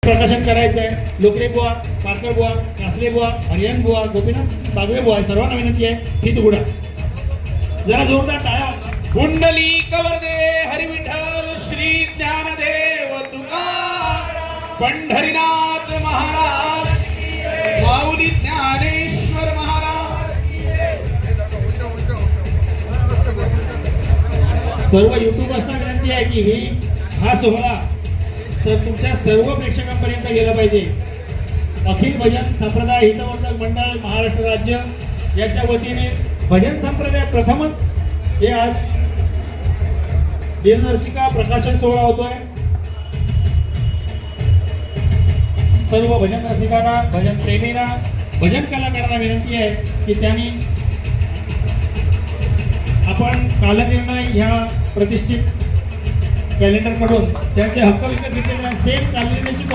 प्रकाशन करायचं आहे. लोकरे बुवा, पारकर बुवा, कासले बुवा, हरियाण बुवा, गोपीनाथ बागवे बुवा सर्वांना विनंती आहे की तुकडा जरा जोरदार टाळ्या. कुंडली कवरदे हरिविठ्ठल श्री ज्ञानदेव तुकाराम पंढरीनाथ महाराज माऊली ज्ञानेश्वर महाराज. सर्व युट्यूबर्सना विनंती आहे की हा सोहळा तर तुमच्या सर्व प्रेक्षकांपर्यंत गेला पाहिजे. अखिल भजन संप्रदाय हितवर्धक मंडळ महाराष्ट्र राज्य याच्या वतीने भजन संप्रदाय प्रथमच हे आज दिनदर्शिका प्रकाशन सोहळा होतोय. सर्व भजन रसिकांना, भजन प्रेमींना, भजन कलाकारांना विनंती आहे की त्यांनी आपण कालनिर्णय ह्या प्रतिष्ठित कॅलेंडर कडून त्यांचे हक्क विकत घेतलेल्या सेम कालनिर्णयाची